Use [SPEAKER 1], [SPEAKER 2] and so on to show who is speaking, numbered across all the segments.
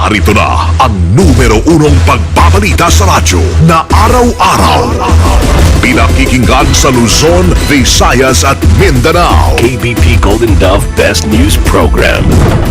[SPEAKER 1] Narito na ang numero unong pagbabalita sa radyo na araw-araw. Pinakikinggan sa Luzon, Visayas at Mindanao.
[SPEAKER 2] KBP Golden Dove Best News Program.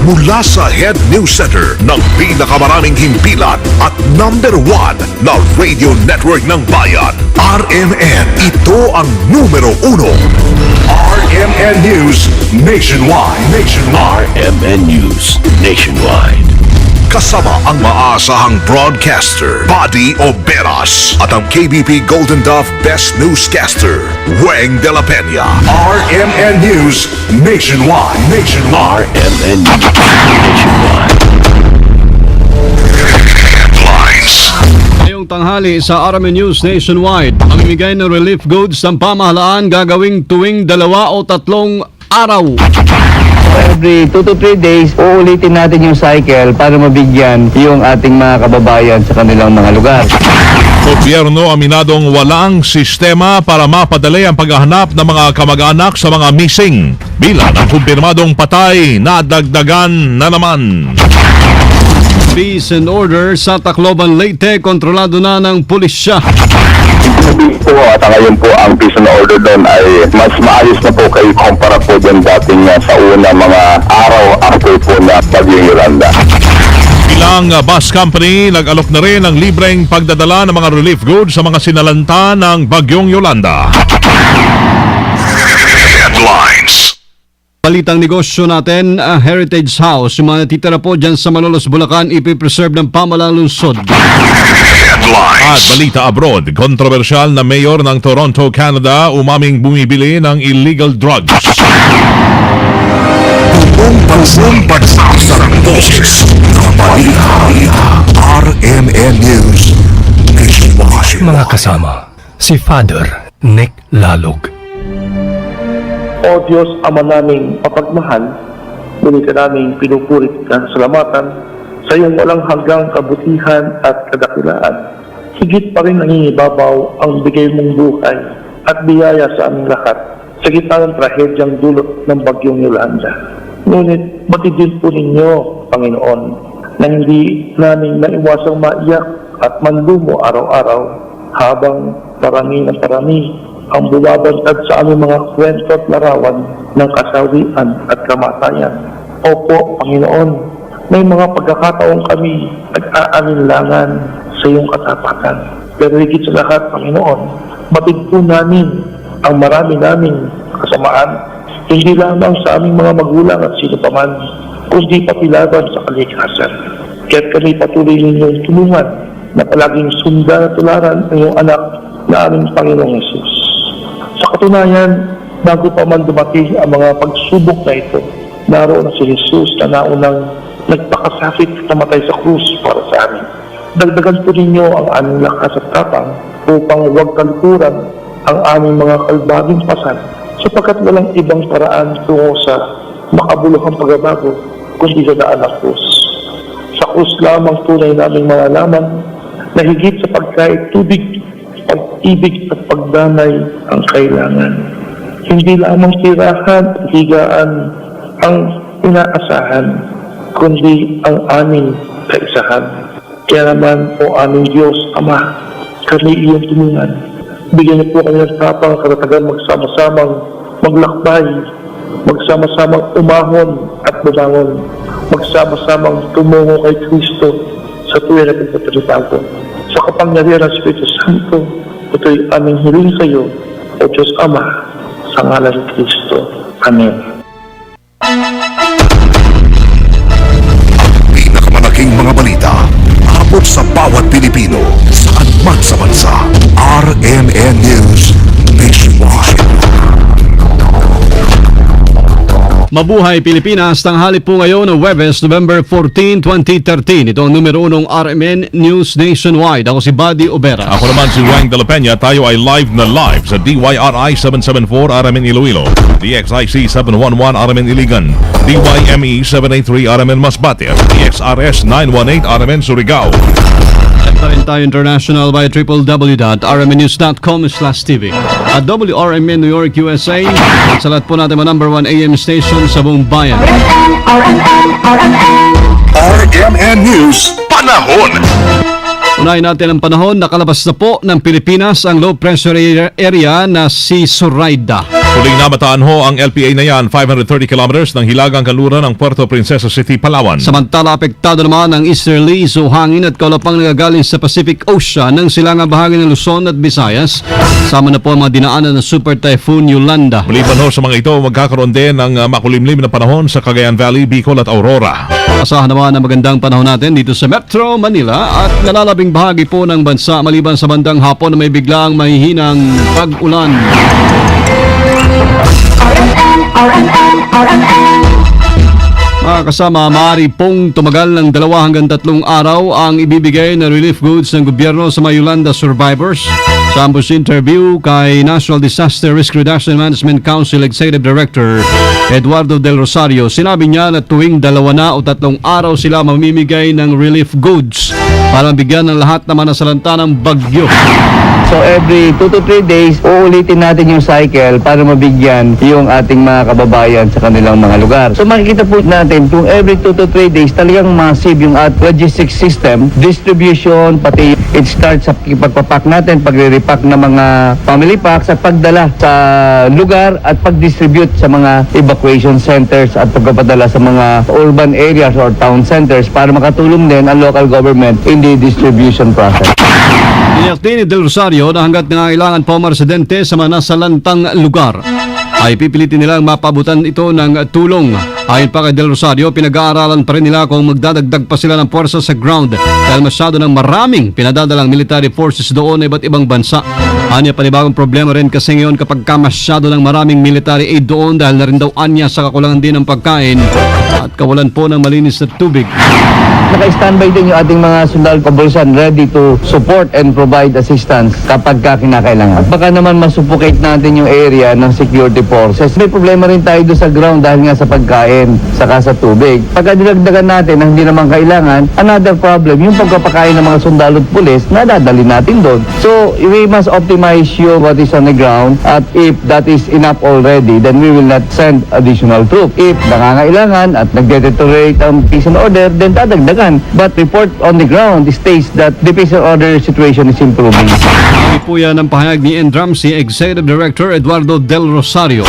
[SPEAKER 1] Mula sa Head News Center ng pinakamaraming himpilan at number 1 na radio network ng bayan, RMN. Ito ang numero uno. RMN News Nationwide.
[SPEAKER 2] RMN News Nationwide.
[SPEAKER 1] Kasama ang maasahang broadcaster, Buddy Oberas, at ang KBP Golden Dove Best Newscaster, Weng de la Peña. RMN News Nationwide.
[SPEAKER 2] RMN News Nationwide.
[SPEAKER 1] Headlines.
[SPEAKER 3] Ngayong tanghali sa RMN News Nationwide, ang imigay ng relief goods ng pamahalaan gagawing tuwing 2 o 3 araw.
[SPEAKER 4] Every 2 to 3 days, uulitin natin yung cycle para mabigyan yung ating mga kababayan sa kanilang mga lugar.
[SPEAKER 5] Gobyerno aminadong walang sistema para mapadali ang paghahanap ng mga kamag-anak sa mga missing. Bilang ang kumpirmadong patay na dagdagan na naman.
[SPEAKER 3] Peace and order sa Tacloban, Leyte, kontrolado na ng pulisya.
[SPEAKER 6] Sabi po at ngayon po ang peace and order doon ay mas maayos na po kayo kumpara po din dating sa una mga araw after po na Bagyong Yolanda.
[SPEAKER 5] Ilang bus company nag-alok na rin ng libreng pagdadala ng mga relief goods sa mga sinalanta ng Bagyong Yolanda.
[SPEAKER 1] Headlines.
[SPEAKER 3] Balitang negosyo natin, Heritage House. Yung mga natitira po dyan sa Malolos, Bulacan, ipipreserve ng pamahalang lungsod.
[SPEAKER 5] At
[SPEAKER 1] Headlines.
[SPEAKER 5] balita abroad, kontrobersyal na mayor ng Toronto, Canada umaming bumibili ng illegal drugs.
[SPEAKER 1] Buong pansong pagsasarang boses ng balita. RMN News Nationwide.
[SPEAKER 7] Mga kasama, si Father Nick Lalog.
[SPEAKER 8] O Diyos, Ama naming mapagmahal, muli ka naming pinupurit at salamatan sa iyong walang hanggang kabutihan at kadakilaan. Higit pa rin nangingibabaw ang bigay mong buhay at biyaya sa aming lahat sa gitna ng trahedyang dulot ng Bagyong Yolanda. Ngunit batidin po ninyo, Panginoon, na hindi namin maiwasang maiyak at manlumo araw-araw habang parami ng parami ang bumabantad sa aming mga kwento at larawan ng kasawian at kamatayan. Opo, Panginoon, may mga pagkakataong kami nag-aalinlangan sa iyong katapatan. Pero higit sa lahat, Panginoon, batid po namin ang marami naming kasamaan, hindi lamang sa aming mga magulang at sino paman, kundi pati laban sa kalikasan. Kaya't kami patuloy ninyong tulungan na palaging sundan at tularan ang iyong anak na aming Panginoong Yesus. Sa katunayan, bago pa man dumating ang mga pagsubok na ito, naroon na si Jesus na naunang nagpakasakit at namatay sa krus para sa amin. Dagdagan po ninyo ang aming lakas at tapang upang huwag kalikuran ang aming mga kalbaging pasal sapagkat walang ibang paraan tungo sa makabuluhang pagbabago kundi sa daan ng krus. Sa krus lamang tunay naming malalaman na higit sa pagkain tubig, pag-ibig at pagdanay ang kailangan. Hindi lamang tirahan at higaan ang inaasahan, kundi ang aming kaisahan. Kaya naman, O aming Diyos, Ama, kami iyong tulungan. Bigyan niyo po kami ng tapang karatagan magsama-samang maglakbay, magsama-samang umahon at bumangon, magsama-samang tumungo kay Kristo sa tuwing na pagpapalitan ko. Sa kapangyarihan ng Espiritu Santo, ito'y aming hiling sa iyo, O Diyos Ama, sa ngalan ni Kristo. Amen.
[SPEAKER 1] Pinakamalaking mga balita abot sa bawat Pilipino saan man sa bansa. RMN News Nationwide.
[SPEAKER 3] Mabuhay Pilipinas, tanghali po ngayon ng Huwebes, November 14, 2013. Ito ang numero unong RMN News Nationwide. Ako si Buddy Oberas.
[SPEAKER 5] Ako naman si Weng de la Peña. Tayo ay live na live sa DYRI 774 RMN Iloilo, DXIC 711 RMN Iligan, DYME 783 RMN Masbate, DXRS 918 RMN Surigao.
[SPEAKER 3] Pa rin tayo international by www.rmnews.com/tv at WRMN New York, USA. Sa lahat po natin mga number 1 AM station sa buong bayan.
[SPEAKER 9] RMN
[SPEAKER 1] RMN News Panahon.
[SPEAKER 3] Unahin natin ang panahon. Nakalabas na po ng Pilipinas ang low pressure area na si Zoraida.
[SPEAKER 5] Huling namataan ho ang LPA na yan, 530 kilometers ng hilagang kanluran ng Puerto Princesa City, Palawan.
[SPEAKER 3] Samantala, apektado naman ang easterly, so hangin at kaulapang nagagaling sa Pacific Ocean ng silangang bahagi ng Luzon at Visayas. Sama na po ang mga dinaanan ng Super Typhoon Yolanda.
[SPEAKER 5] Maliban ho sa mga ito, magkakaroon din ng makulimlim na panahon sa Cagayan Valley, Bicol at Aurora.
[SPEAKER 3] Asahan naman ang magandang panahon natin dito sa Metro Manila at nalalabing bahagi po ng bansa maliban sa bandang hapon na may biglang mahihinang pag-ulan. Mga kasama, maaari pong tumagal ng 2 hanggang 3 araw ang ibibigay na relief goods ng gobyerno sa mga Yolanda survivors. Sa ambush interview kay National Disaster Risk Reduction Management Council Executive Director Eduardo Del Rosario, sinabi niya na tuwing 2 na o 3 araw sila mamimigay ng relief goods para bigyan ng lahat na manasalanta ng bagyo.
[SPEAKER 4] So every 2 to 3 days, uulitin natin yung cycle para mabigyan yung ating mga kababayan sa kanilang mga lugar. So makikita po natin kung every 2 to 3 days talagang massive yung logistics system, distribution, pati it starts sa pagpapak natin, pagre-repack ng mga family packs at pagdala sa lugar at pag-distribute sa mga evacuation centers at pagpapadala sa mga urban areas or town centers para makatulong din ang local government in the distribution process.
[SPEAKER 3] Iniyakti ni Del Rosario na hanggat nangangailangan po ang mga residente sa mga nasalantang lugar ay pipilitin nilang mapabutan ito ng tulong. Ayon pa kay Del Rosario, pinag-aaralan pa rin nila kung magdadagdag pa sila ng puwersa sa ground dahil masyado ng maraming pinadadalang military forces doon na iba't ibang bansa. Anya, panibagong problema rin kasi ngayon kapag masyado ng maraming military aid doon dahil na rin daw anya sa kakulangan din ng pagkain at kawalan po ng malinis na tubig.
[SPEAKER 4] Naka-standby din yung ating mga sundalo kapulisan ready to support and provide assistance kapag kinakailangan. Baka naman masuffocate natin yung area ng security forces. May problema rin tayo doon sa ground dahil nga sa pagkain, saka sa tubig. Pagka dinagdagan natin na hindi naman kailangan, another problem, yung pagkapakain ng mga sundalo at pulis, nadadali natin doon. So, we must optimize yung what is on the ground at if that is enough already, then we will not send additional troops. If nangangailangan at nag-deteriorate ang peace and order, then dadagdagan. But report on the ground states that the peace and order situation is improving.
[SPEAKER 3] Hindi po yan ang pahayag ni NDRAMC Executive Director Eduardo Del Rosario.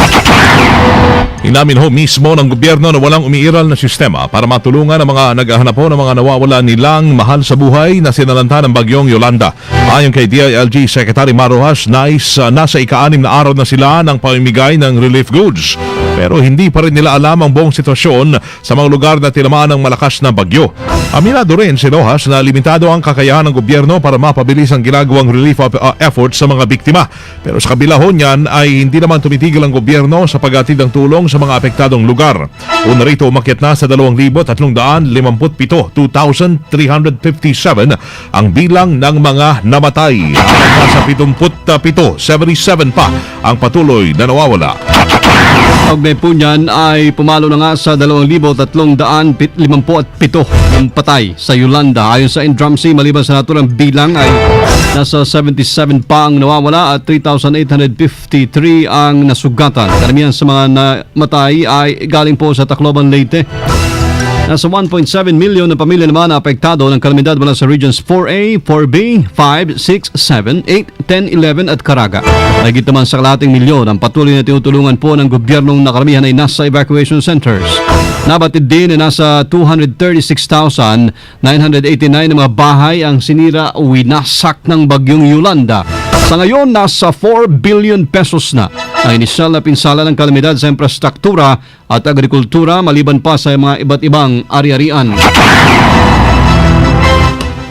[SPEAKER 5] Inamin ho mismo ng gobyerno na walang umiiral na sistema para matulungan ang mga naghahanap po ng mga nawawala nilang mahal sa buhay na sinalanta ng bagyong Yolanda. Ayon kay DILG Secretary Marojas, nasa ika-6 na araw na sila ng pamimigay ng relief goods. Pero hindi pa rin nila alam ang buong sitwasyon sa mga lugar na tinamaan ng malakas na bagyo. Aminado rin si Rojas na limitado ang kakayahan ng gobyerno para mapabilis ang ginagawang relief efforts sa mga biktima. Pero sa kabila ho niyan ay hindi naman tumitigil ang gobyerno sa paghatid ng tulong sa mga apektadong lugar. Una rito umakyat na sa 2,357, 2,357 ang bilang ng mga namatay. Habang nasa 77 pa ang patuloy na nawawala.
[SPEAKER 3] Kaugnay po niyan ay pumalo na nga sa 2,357 yung patay sa Yolanda. Ayon sa NDRAMC, maliban sa naturang bilang ay nasa 77 pa ang nawawala at 3,853 ang nasugatan. Karamihan sa mga namatay ay galing po sa Tacloban, Leyte. Nasa 1.7 million na pamilya naman na apektado ng kalamidad mula sa Regions 4A, 4B, 5, 6, 7, 8, 10, 11 at Caraga. Nagit naman sa kalahating milyon ang patuloy na tinutulungan po ng gobyernong nakaramihan ay nasa evacuation centers. Nabatid din na nasa 236,989 na mga bahay ang sinira o winasak ng bagyong Yolanda. Sa ngayon, nasa 4 billion pesos na ang inisyal na pinsala ng kalamidad sa infrastruktura at agrikultura maliban pa sa mga iba't ibang ari-arian.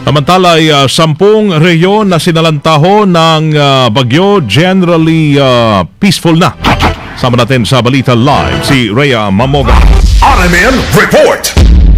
[SPEAKER 5] Samantala ay 10 rehiyon na sinalantaho ng bagyo, generally peaceful na. Sama natin sa Balita Live si Rhea Mamoga.
[SPEAKER 1] RMN Report.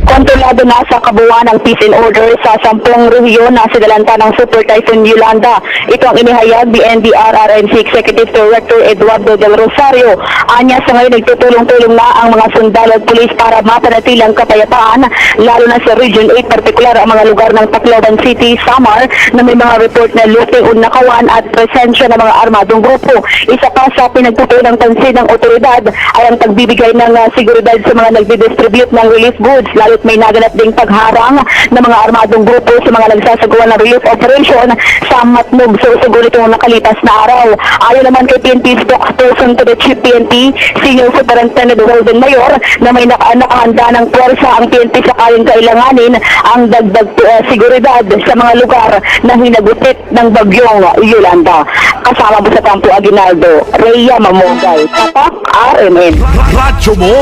[SPEAKER 9] Kontrolado na sa kabuuan ng peace and order sa 10 rehiyon na sinalanta ng Super Typhoon Yolanda. Ito ang inihayag ni NDRRMC Executive Director Eduardo Del Rosario. Anya sa ngayon nagtutulong-tulong na ang mga sundalo at pulis para mapanatili ang kapayapaan, lalo na sa Region 8, partikular ang mga lugar ng Tacloban City, Samar, na may mga report na looting o nakawan at presensya ng mga armadong grupo. Isa pa sa pinagtutunan ng pansin ng otoridad ay ang pagbibigay ng seguridad sa mga nagdidistribute ng relief goods, lalo ngunit may naganap ding pagharang ng mga armadong grupo sa mga nagsasagawa ng relief operation sa Matnog Sorsogon itong nakalipas na araw. Ayon naman kay PNP spokesperson to the Chief PNP Senior Superintendent Walden Mayor na may nakahanda ng puwersa ang PNP sa kayang kailanganin ang dagdag seguridad sa mga lugar na hinagutit ng bagyong Yolanda. Kasama mo sa Campo Aguinaldo, Rhea Mamogay, Tatak, RMN.
[SPEAKER 1] Radyo mo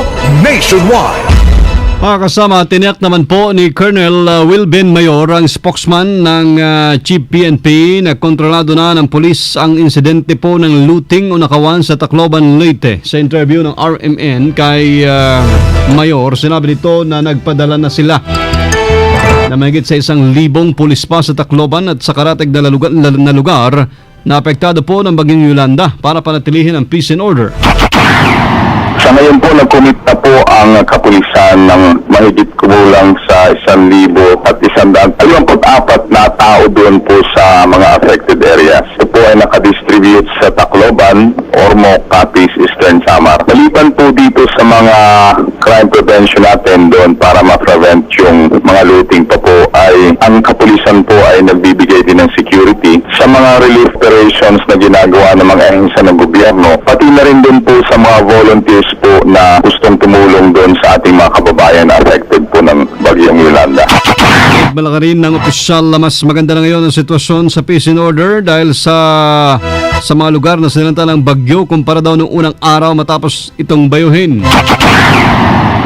[SPEAKER 1] nationwide.
[SPEAKER 3] Kasama, tiniyak naman po ni Colonel Wilben Mayor, ang spokesman ng Chief PNP, na kontrolado na ng pulis ang insidente po ng looting o nakawan sa Tacloban, Leyte. Sa interview ng RMN kay Mayor, sinabi nito na nagpadala na sila na mahigit sa 1,000 pulis pa sa Tacloban at sa karatig na lugar na apektado po ng bagyong Yolanda para panatilihin ang peace and order.
[SPEAKER 6] Sa ngayon po, nag-commit na po ang kapulisan ng mahigit kumulang sa 1,154 na tao doon po sa mga affected areas. Ito po ay nakadistribute sa Tacloban, Ormoc, Capiz, Eastern Samar. Maliban po dito sa mga crime prevention natin doon para ma-prevent yung mga looting pa po, ay ang kapulisan po ay nagbibigay din ng security sa mga relief operations na ginagawa ng mga ahensya ng gobyerno, pati na rin din po sa mga volunteers po na gustong tumulong doon sa ating mga kababayan na affected po ng bagyong Yolanda.
[SPEAKER 3] Malaka rin ng opisyal na mas maganda na ngayon ang sitwasyon sa peace and order dahil sa mga lugar na sinalanta ng bagyo kumpara daw nung unang araw matapos itong bayuhin.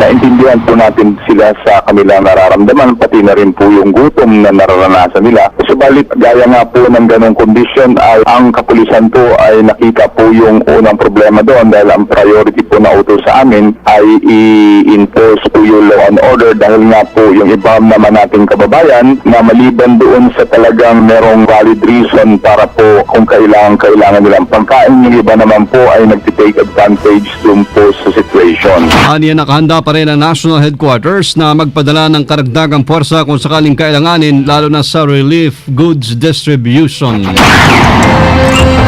[SPEAKER 6] Naintindihan po natin sila sa kanilang nararamdaman, pati na rin po yung gutom na nararanasan nila. Subalit, gaya nga po ng ganong kondisyon, ay ang kapulisan po ay nakita po yung unang problema doon dahil ang priority po na utos sa amin ay i-enforce po yung law and order dahil nga po yung iba naman nating kababayan na maliban doon sa talagang merong valid reason para po kung kailangan nilang pangkain, yung iba naman po ay nagtitake advantage doon po sa situation.
[SPEAKER 3] Aniya, nakahanda pa rin ang National Headquarters na magpadala ng karagdagang puwersa kung sakaling kailanganin, lalo na sa relief goods distribution.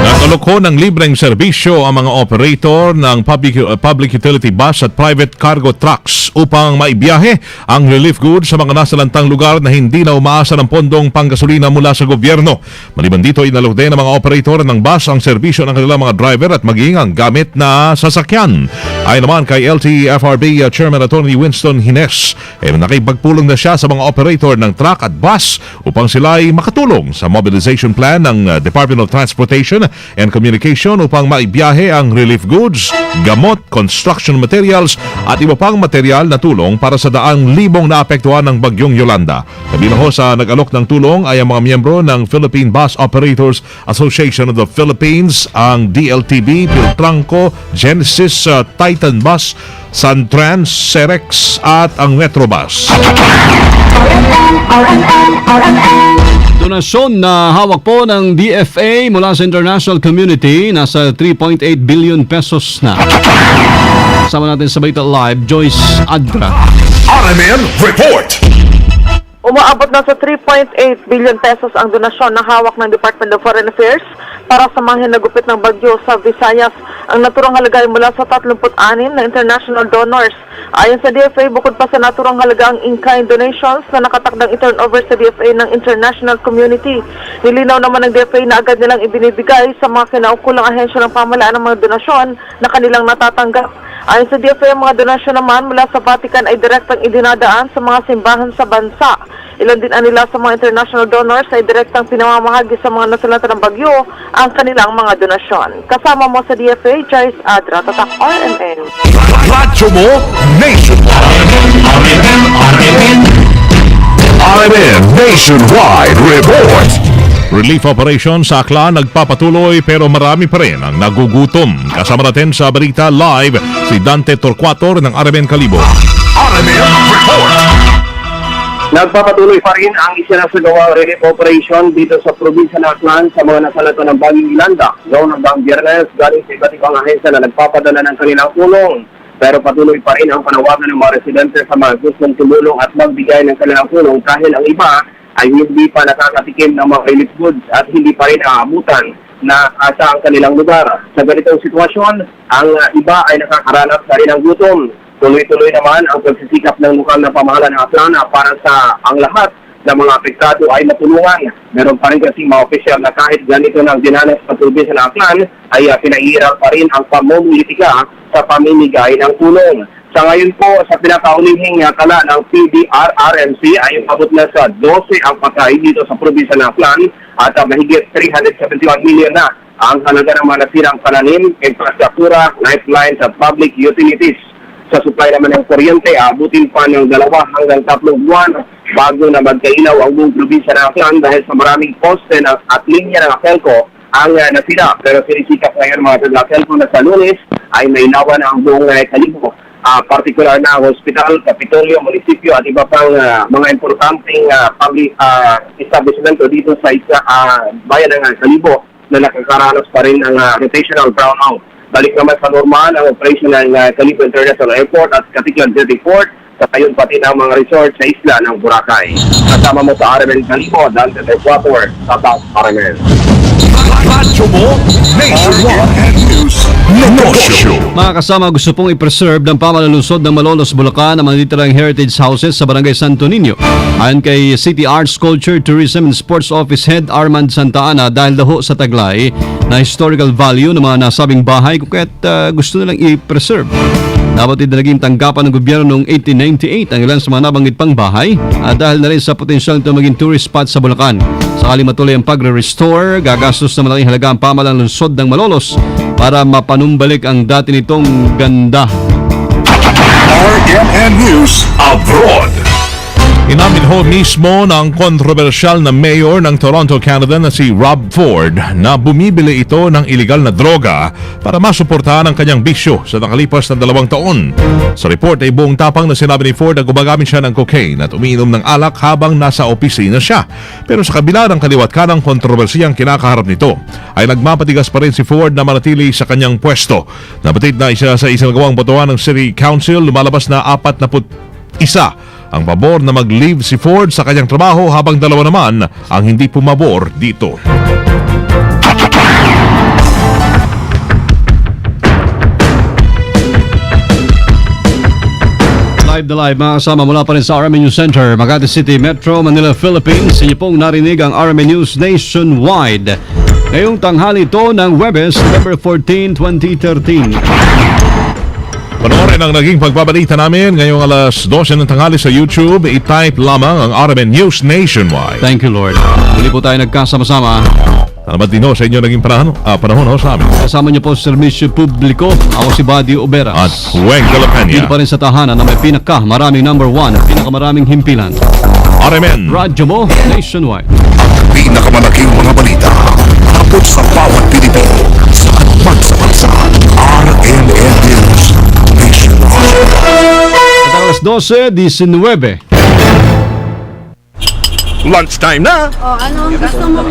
[SPEAKER 5] Nakaloko ng libreng serbisyo ang mga operator ng public utility bus at private cargo trucks upang maibiyahe ang relief goods sa mga nasalantang lugar na hindi na umaasa ng pondong panggasolina mula sa gobyerno. Maliban dito, inalok din ng mga operator ng bus ang serbisyo ng kanilang mga driver at maging ang gamit na sasakyan. Ayon naman kay LTFRB Chairman Attorney Winston Hines, nakipagpulong na siya sa mga operator ng truck at bus upang sila ay makatulong sa mobilization plan ng Department of Transportation and Communication upang maibiyahe ang relief goods, gamot, construction materials at iba pang material na tulong para sa daang libong naapektuhan ng bagyong Yolanda. Kabilang ho sa nag-alok ng tulong ay ang mga miyembro ng Philippine Bus Operators Association of the Philippines, ang DLTB, Piltranco, Genesis, Titan Bus, Suntrans, Cerex at ang Metrobus.
[SPEAKER 3] Donasyon na hawak po ng DFA mula sa international community, nasa 3.8 billion pesos na. Kasama natin sa Balita Live, Joyce Adra.
[SPEAKER 1] RMN Report.
[SPEAKER 10] Umaabot na sa 3.8 billion pesos ang donasyon na hawak ng Department of Foreign Affairs para sa mga hinagupit ng bagyo sa Visayas. Ang naturang halaga ay mula sa 36 na international donors. Ayon sa DFA, bukod pa sa naturang halaga ang in-kind donations na nakatakdang i-turnover sa DFA ng international community. Nilinaw naman ng DFA na agad nilang ibinibigay sa mga kinaukulang ahensya ng pamahalaan ng mga donasyon na kanilang natatanggap. Ayon sa DFA, ang mga donasyon naman mula sa Vatican ay direktang idinadaan sa mga simbahan sa bansa. Ilan din nila sa mga international donors ay direktang pinamamahagi sa mga nasalanta ng bagyo ang kanilang mga donasyon. Kasama mo sa DFA, Joyce Adra, Tatak RMN.
[SPEAKER 1] Radyo mo nationwide. RMN Nationwide Report.
[SPEAKER 5] Relief operation sa Aklan nagpapatuloy pero marami pa rin ang nagugutom. Kasama natin sa Balita Live si Dante Torquato ng RMN Kalibo.
[SPEAKER 1] RMN Report.
[SPEAKER 11] Nagpapatuloy pa rin ang isinasagawang relief operation dito sa probinsya ng Aklan sa mga nasalanta ng bagyong Yolanda. Noong hanggang Biyernes, galing sa iba't ibang ahensya na nagpapadala ng kanilang tulong. Pero patuloy pa rin ang panawagan ng mga residente sa mga gustong tumulong at magbigay ng kanilang tulong dahil ang iba ay hindi pa nakakatikim ng mga relief goods at hindi pa rin naaabutan na sa ang kanilang lugar. Sa ganitong sitwasyon, ang iba ay nakakaranas na rin ng gutom. Tuloy-tuloy naman ang pagsisikap ng lokal na pamahalaan ng Aklan para sa ang lahat ng mga apektado ay matulungan. Meron pa rin kasi mga opisyal na kahit ganito ng dinanas sa probinsya ng Aklan ay pinahihirap pa rin ang pamumulitika sa pamimigay ng tulong. Sa ngayon po, sa pinakaulihing tala ng PDRRMC ay umabot na sa 12 ang patay dito sa probinsya ng Aklan at mahigit 371 million na ang halaga ng mga nasirang pananim, infrastruktura, lifelines at public utilities. Sa supply naman ng kuryente, abutin pa ng 2 hanggang 3 buwan bago na magkailaw ang buong probinsya ng Aklan dahil sa maraming poste at linya ng Akelco ang nasira. Pero sinisikap ngayon mga taga-Akelco na sa Lunes ay may lawan ang buong Kalibo. Partikular na hospital, kapitolyo, munisipyo at iba pang mga importanteng public establishmento dito sa bayan ng Kalibo na nakakaranas pa rin ng rotational brownout. Balik naman sa normal ang operation ng Kalibo International Airport at Katikan Jetty Port sa kayon pati ng mga resort sa isla ng Boracay. Kasama mo sa RMN Kalibo, Dante Ecuador, Tatak, RMN.
[SPEAKER 1] Radyo mo, Nationwide News, Negosyo.
[SPEAKER 3] Mga kasama, gusto pong i-preserve ng pamalalusod ng Malolos, Bulacan ang mga natitirang heritage houses sa Barangay Santo Niño. Ayon kay City Arts, Culture, Tourism and Sports Office Head Armand Santa Ana, dahil daho sa taglay na historical value ng mga nasabing bahay kung kaya't gusto nilang i-preserve. Dapat naging tanggapan ng gobyerno noong 1898 ang ilan sa mga nabanggit pang bahay dahil na rin sa potensyal nito maging tourist spot sa Bulacan. Sakali matuloy ang pagre-restore, gagastos na malaking halaga ang pamahalang lungsod ng Malolos para mapanumbalik ang dati nitong ganda.
[SPEAKER 1] RMN News Abroad.
[SPEAKER 5] Inamin ho mismo ng kontrobersyal na mayor ng Toronto, Canada na si Rob Ford na bumibili ito ng iligal na droga para masuportahan ang kanyang bisyo sa nakalipas na 2 taon. Sa report ay buong tapang na sinabi ni Ford na gumagamit siya ng cocaine at umiinom ng alak habang nasa opisina siya. Pero sa kabila ng kaliwat kanang kontrobersiyang kinakaharap nito, ay nagmapatigas pa rin si Ford na manatili sa kanyang pwesto. Nabatid na isa sa isinagawang botohan ng City Council, lumalabas na 41 ang pabor na mag-leave si Ford sa kanyang trabaho habang 2 naman ang hindi pumabor dito.
[SPEAKER 3] Live na live mga kasama mula pa rin sa RMN News Center, Makati City, Metro Manila, Philippines. Inyo pong narinig ang RMN News Nationwide. Ngayong tanghali ito ng Huwebes, November 14, 2013.
[SPEAKER 5] Panoorin ang naging pagbabalita namin ngayong alas 12 ng tanghali sa YouTube. I-type lamang ang RMN News Nationwide.
[SPEAKER 3] Thank you, Lord. Muli po tayo nagkasama-sama.
[SPEAKER 5] Salamat din ho sa inyo naging panahon ho sa amin.
[SPEAKER 3] Kasama niyo po sa serbisyo publiko. Ako si Buddy Oberas.
[SPEAKER 5] At Weng de la Peña.
[SPEAKER 3] Dito pa rin sa tahanan na may maraming number 1 at pinakamaraming himpilan.
[SPEAKER 5] RMN.
[SPEAKER 3] Radyo mo Nationwide.
[SPEAKER 1] Ang pinakamalaking mga balita abot sa bawat Pilipino saan man sa bansa. RMN News Nationwide.
[SPEAKER 3] At alas 12:19.
[SPEAKER 1] Lunchtime na!
[SPEAKER 12] O, ano gusto mo